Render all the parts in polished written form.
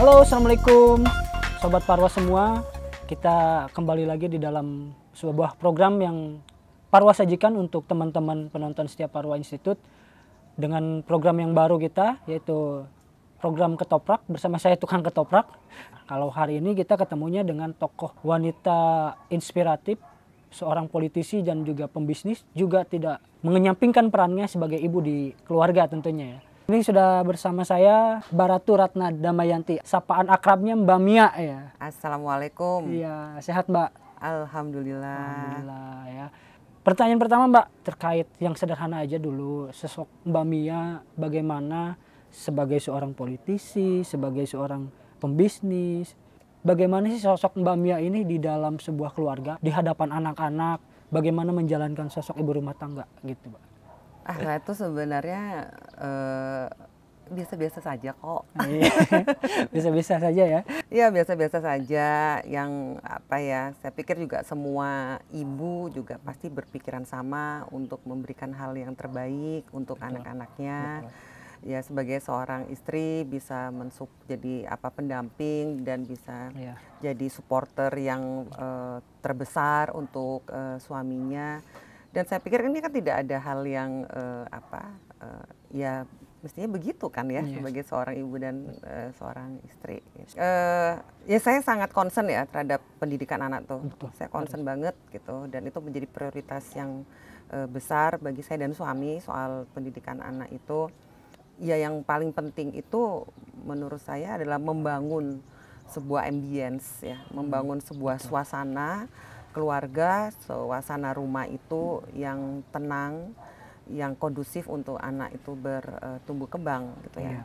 Halo, assalamualaikum sobat Parwa semua. Kita kembali lagi di dalam sebuah program yang Parwa sajikan untuk teman-teman penonton setia Parwa Institute dengan program yang baru kita, yaitu program Ketoprak bersama saya Tukang Ketoprak. Kalau hari ini kita ketemunya dengan tokoh wanita inspiratif, seorang politisi dan juga pembisnis, juga tidak mengenyampingkan perannya sebagai ibu di keluarga tentunya ya. Ini sudah bersama saya Baratu Ratna Damayanti, sapaan akrabnya Mbak Mia ya. Assalamualaikum. Iya, sehat Mbak? Alhamdulillah. Alhamdulillah ya. Pertanyaan pertama Mbak, terkait yang sederhana aja dulu. Sosok Mbak Mia bagaimana sebagai seorang politisi, sebagai seorang pembisnis. Bagaimana sih sosok Mbak Mia ini di dalam sebuah keluarga, di hadapan anak-anak, bagaimana menjalankan sosok ibu rumah tangga gitu Mbak? Saya tuh sebenarnya biasa-biasa saja kok. Bisa-bisa saja ya. Ya biasa-biasa saja, yang apa ya, saya pikir juga semua ibu juga pasti berpikiran sama untuk memberikan hal yang terbaik untuk anak-anaknya. Ya sebagai seorang istri bisa jadi pendamping dan bisa jadi supporter yang terbesar untuk suaminya. Dan saya pikir ini kan tidak ada hal yang ya mestinya begitu kan ya, sebagai seorang ibu dan seorang istri. Ya saya sangat concern ya terhadap pendidikan anak tuh. Betul. Saya concern banget gitu, dan itu menjadi prioritas yang besar bagi saya dan suami soal pendidikan anak itu. Ya yang paling penting itu menurut saya adalah membangun sebuah ambience ya, membangun sebuah suasana keluarga, suasana rumah itu yang tenang, yang kondusif untuk anak itu bertumbuh kembang gitu ya.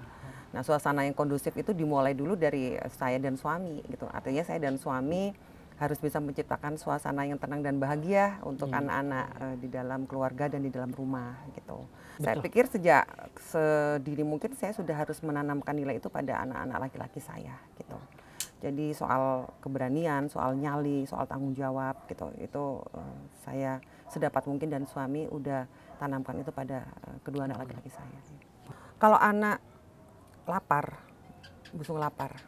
Nah suasana yang kondusif itu dimulai dulu dari saya dan suami gitu. Artinya saya dan suami harus bisa menciptakan suasana yang tenang dan bahagia untuk anak-anak di dalam keluarga dan di dalam rumah gitu. Betul. Saya pikir sejak sedini mungkin saya sudah harus menanamkan nilai itu pada anak-anak laki-laki saya gitu. Jadi soal keberanian, soal nyali, soal tanggung jawab gitu, itu saya sedapat mungkin dan suami udah tanamkan itu pada kedua anak laki-laki saya. Kalau anak lapar, busung lapar,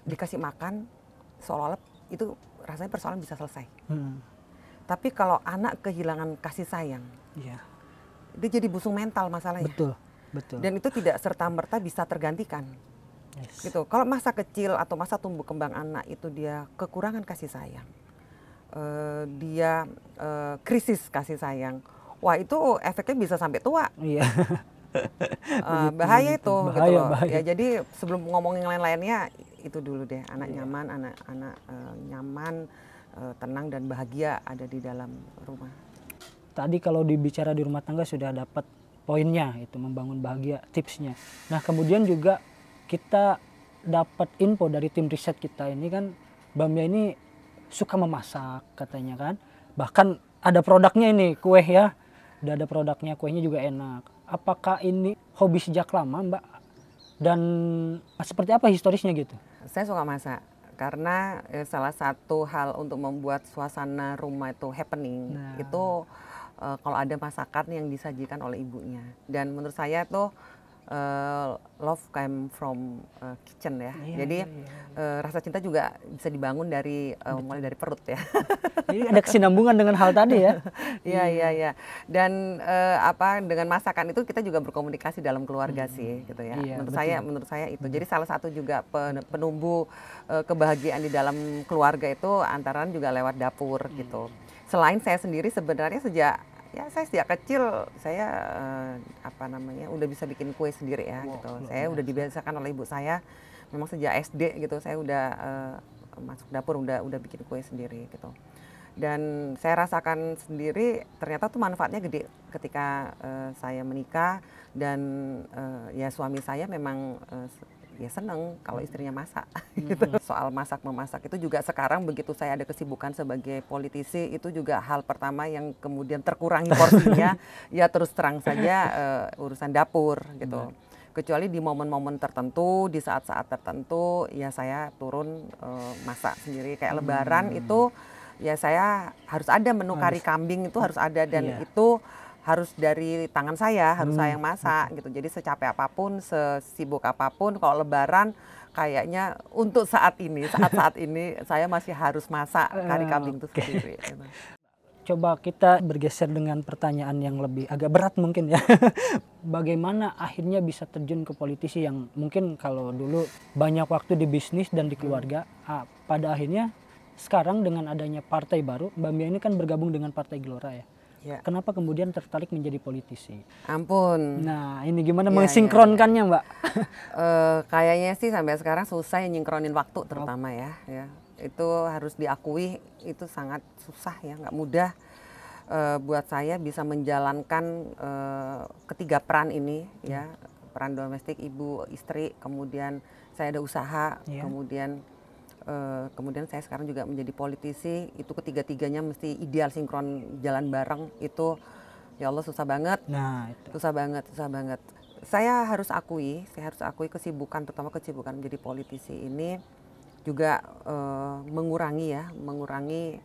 dikasih makan, seolah-olah itu rasanya persoalan bisa selesai. Tapi kalau anak kehilangan kasih sayang, dia jadi busung mental masalahnya. Betul, betul. Dan itu tidak serta-merta bisa tergantikan. Gitu. Kalau masa kecil atau masa tumbuh kembang anak itu dia kekurangan kasih sayang, dia krisis kasih sayang, wah itu efeknya bisa sampai tua. Iya. Bahaya itu, bahaya, gitu loh. Bahaya. Ya jadi sebelum ngomongin lain-lainnya itu dulu deh, anak nyaman, anak nyaman, tenang dan bahagia ada di dalam rumah. Tadi kalau dibicara di rumah tangga sudah dapat poinnya, itu membangun bahagia, tipsnya. Nah kemudian juga kita dapat info dari tim riset kita ini kan, Mbak Mia ini suka memasak katanya kan. Bahkan ada produknya ini, kue ya. Udah ada produknya, kuenya juga enak. Apakah ini hobi sejak lama Mbak? Dan seperti apa historisnya gitu? Saya suka masak karena salah satu hal untuk membuat suasana rumah itu happening itu kalau ada masakan yang disajikan oleh ibunya. Dan menurut saya tuh love came from kitchen ya. Jadi rasa cinta juga bisa dibangun dari mulai dari perut ya. Jadi ada kesinambungan dengan hal tadi ya. Iya. Dan dengan masakan itu kita juga berkomunikasi dalam keluarga sih gitu ya. Menurut saya itu. Jadi salah satu juga penumbuh kebahagiaan di dalam keluarga itu antara juga lewat dapur gitu. Selain saya sendiri sebenarnya saya sejak kecil saya udah bisa bikin kue sendiri ya gitu. Saya udah dibiasakan oleh ibu saya, memang sejak SD gitu saya udah masuk dapur udah bikin kue sendiri gitu. Dan saya rasakan sendiri ternyata tuh manfaatnya gede ketika saya menikah dan ya suami saya memang ya seneng kalau istrinya masak. Gitu. Soal masak-memasak itu juga sekarang begitu saya ada kesibukan sebagai politisi itu juga hal pertama yang kemudian terkurangi porsinya ya terus terang saja urusan dapur gitu. Kecuali di momen-momen tertentu, di saat-saat tertentu ya saya turun masak sendiri kayak Lebaran itu ya saya harus ada menu kari kambing itu harus ada dan itu harus dari tangan saya, harus saya yang masak gitu. Jadi secapek apapun, sesibuk apapun, kalau Lebaran kayaknya untuk saat ini saya masih harus masak kari kambing itu Oke. sendiri. Gitu. Coba kita bergeser dengan pertanyaan yang lebih agak berat mungkin ya. Bagaimana akhirnya bisa terjun ke politisi yang mungkin kalau dulu banyak waktu di bisnis dan di keluarga, pada akhirnya sekarang dengan adanya partai baru, Mbak Mia ini kan bergabung dengan Partai Gelora ya. Ya. Kenapa kemudian tertarik menjadi politisi? Ampun. Nah, ini gimana Ya, mensinkronkannya, Mbak? Kayaknya sih sampai sekarang susah nyingkronin waktu terutama ya. Itu harus diakui, itu sangat susah ya, nggak mudah buat saya bisa menjalankan ketiga peran ini ya, peran domestik, ibu, istri, kemudian saya ada usaha, kemudian saya sekarang juga menjadi politisi. Itu ketiga-tiganya mesti ideal sinkron jalan bareng. Itu ya Allah susah banget. Nah, itu. Susah banget. Saya harus akui kesibukan, terutama kesibukan menjadi politisi ini juga mengurangi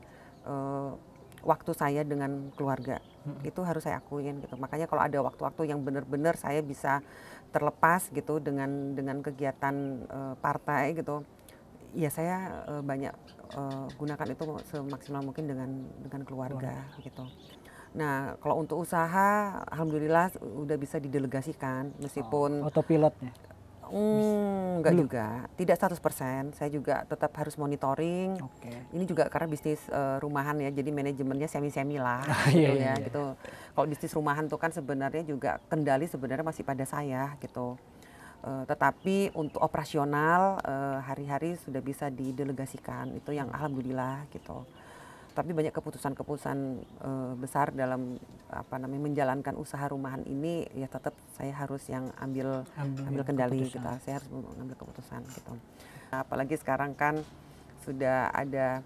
waktu saya dengan keluarga. Itu harus saya akuin gitu. Makanya kalau ada waktu-waktu yang benar-benar saya bisa terlepas gitu dengan kegiatan partai gitu, ya saya banyak gunakan itu semaksimal mungkin dengan keluarga gitu. Nah, kalau untuk usaha, alhamdulillah udah bisa didelegasikan meskipun autopilotnya. enggak juga, tidak 100%. Saya juga tetap harus monitoring. Ini juga karena bisnis rumahan ya, jadi manajemennya semi-semi lah gitu ya. Gitu. Kalau bisnis rumahan tuh kan sebenarnya juga kendali sebenarnya masih pada saya gitu. Tetapi untuk operasional hari-hari sudah bisa didelegasikan, itu yang alhamdulillah gitu. Tapi banyak keputusan-keputusan besar dalam menjalankan usaha rumahan ini, ya tetap saya harus yang ambil kendali gitu. Saya harus mengambil keputusan gitu. Apalagi sekarang kan sudah ada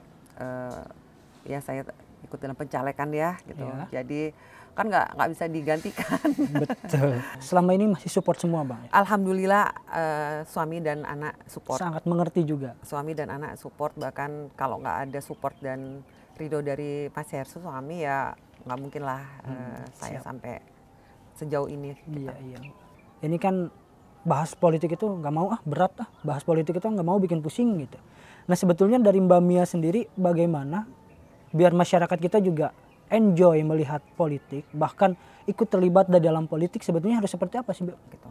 ya saya ikut dalam pencalekan ya gitu. Jadi kan nggak bisa digantikan. Betul. Selama ini masih support semua, Bang? Alhamdulillah suami dan anak support. Sangat mengerti juga. Suami dan anak support, bahkan kalau nggak ada support dan ridho dari Mas Hersu suami ya nggak mungkin lah saya sampai sejauh ini. Gitu. Iya. Ini kan bahas politik itu nggak mau berat bahas politik itu nggak mau bikin pusing gitu. Nah sebetulnya dari Mbak Mia sendiri bagaimana biar masyarakat kita juga enjoy melihat politik, bahkan ikut terlibat dalam politik, sebetulnya harus seperti apa sih, Mbak? Gitu.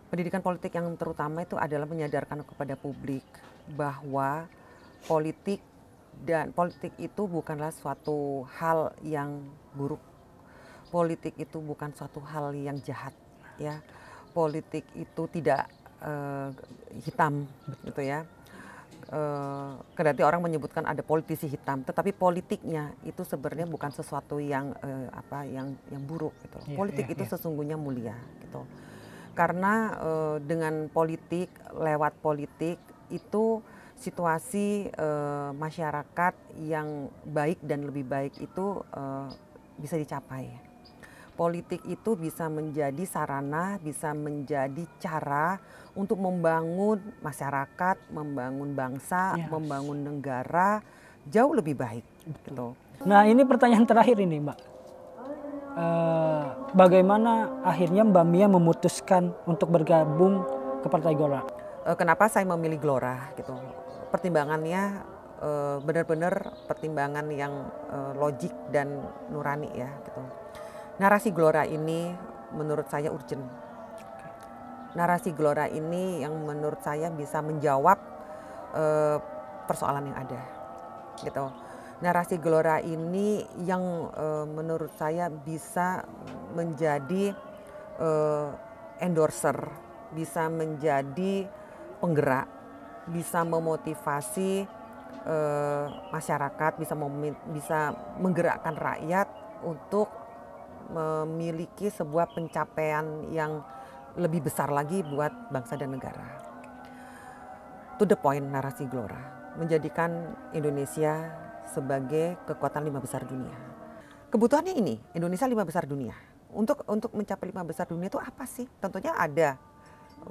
Pendidikan politik yang terutama itu adalah menyadarkan kepada publik bahwa politik itu bukanlah suatu hal yang buruk. Politik itu bukan suatu hal yang jahat ya. Politik itu tidak hitam gitu ya. Kendati orang menyebutkan ada politisi hitam, tetapi politiknya itu sebenarnya bukan sesuatu yang yang buruk gitu. Politik itu sesungguhnya mulia gitu. Karena dengan politik, lewat politik itu situasi masyarakat yang baik dan lebih baik itu bisa dicapai. Politik itu bisa menjadi sarana, bisa menjadi cara untuk membangun masyarakat, membangun bangsa, membangun negara jauh lebih baik. Gitu. Nah ini pertanyaan terakhir ini, Mbak. Bagaimana akhirnya Mbak Mia memutuskan untuk bergabung ke Partai Gelora? Kenapa saya memilih Gelora gitu? Pertimbangannya benar-benar pertimbangan yang logik dan nurani ya gitu. Narasi Gelora ini menurut saya urgent. Narasi Gelora ini yang menurut saya bisa menjawab persoalan yang ada gitu. Narasi Gelora ini yang menurut saya bisa menjadi endorser, bisa menjadi penggerak, bisa memotivasi masyarakat, bisa menggerakkan rakyat untuk memiliki sebuah pencapaian yang lebih besar lagi buat bangsa dan negara. To the point, narasi Gelora menjadikan Indonesia sebagai kekuatan 5 besar dunia. Kebutuhannya ini, Indonesia 5 besar dunia. Untuk mencapai 5 besar dunia itu apa sih? Tentunya ada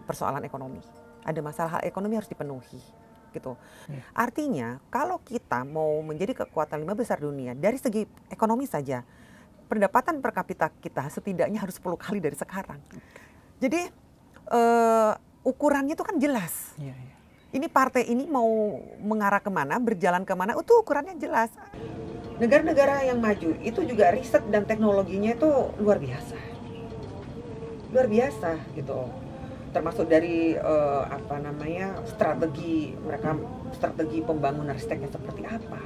persoalan ekonomi. Ada masalah hal ekonomi harus dipenuhi. Gitu. Artinya kalau kita mau menjadi kekuatan 5 besar dunia dari segi ekonomi saja, pendapatan per kapita kita setidaknya harus 10 kali dari sekarang. Jadi ukurannya itu kan jelas. Ini partai ini mau mengarah kemana, berjalan kemana, itu ukurannya jelas. Negara-negara yang maju itu juga riset dan teknologinya itu luar biasa. Luar biasa gitu. Termasuk dari strategi pembangunan risteknya seperti apa.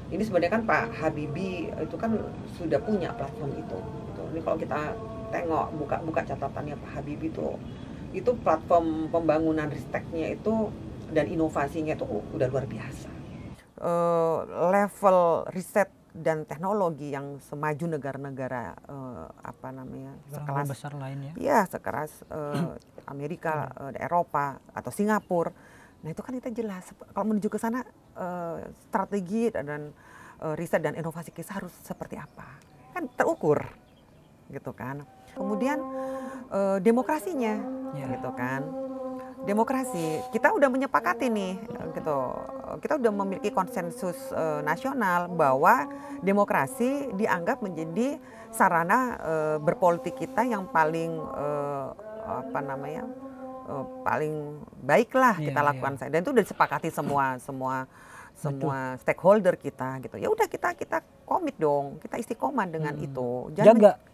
Ini sebenarnya kan Pak Habibie itu kan sudah punya platform itu. Gitu. Ini kalau kita tengok buka catatannya Pak Habibie itu platform pembangunan risteknya itu dan inovasinya itu udah luar biasa. Level riset dan teknologi yang semaju negara-negara sekelas besar lainnya. Ya, sekeras Amerika, Eropa atau Singapura. Nah, itu kan kita jelas kalau menuju ke sana strategi dan riset dan inovasi kita harus seperti apa. Kan terukur. Gitu kan. Kemudian demokrasinya gitu kan. Demokrasi, kita udah menyepakati nih gitu. Kita udah memiliki konsensus nasional bahwa demokrasi dianggap menjadi sarana berpolitik kita yang paling paling baik lah kita lakukan. Dan itu udah disepakati semua stakeholder kita gitu. Ya udah kita komit dong, kita istiqomah dengan itu.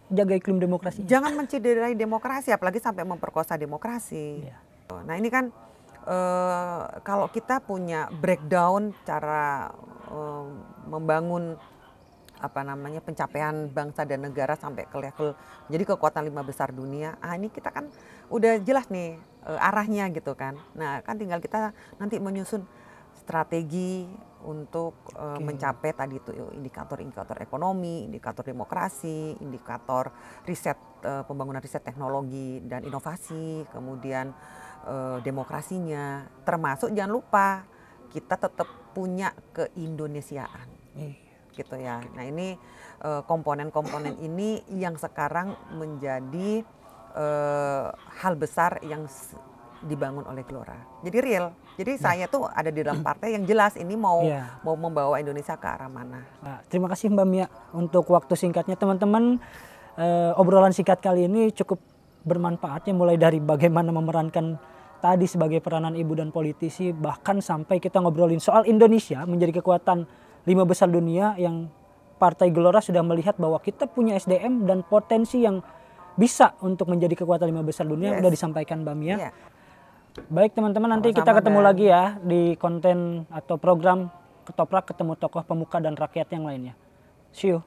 Jaga iklim demokrasi. Jangan mencederai demokrasi, apalagi sampai memperkosa demokrasi. Nah ini kan kalau kita punya breakdown cara membangun pencapaian bangsa dan negara sampai ke level jadi kekuatan 5 besar dunia. Ini kita kan udah jelas nih arahnya gitu kan. Nah kan tinggal kita nanti menyusun strategi untuk mencapai tadi itu indikator-indikator ekonomi, indikator demokrasi, indikator riset pembangunan riset teknologi dan inovasi, kemudian demokrasinya, termasuk jangan lupa kita tetap punya keindonesiaan, gitu ya. Nah ini komponen-komponen ini yang sekarang menjadi hal besar yang dibangun oleh Gelora. Jadi real. Jadi saya tuh ada di dalam partai yang jelas ini mau membawa Indonesia ke arah mana. Nah, terima kasih Mbak Mia untuk waktu singkatnya teman-teman. Obrolan singkat kali ini cukup bermanfaatnya mulai dari bagaimana memerankan tadi sebagai peranan ibu dan politisi, bahkan sampai kita ngobrolin soal Indonesia menjadi kekuatan 5 besar dunia yang Partai Gelora sudah melihat bahwa kita punya SDM dan potensi yang bisa untuk menjadi kekuatan 5 besar dunia. Udah disampaikan Mbak Mia. Baik teman-teman, nanti kita ketemu lagi ya di konten atau program Ketoprak ketemu tokoh pemuka dan rakyat yang lainnya. See you.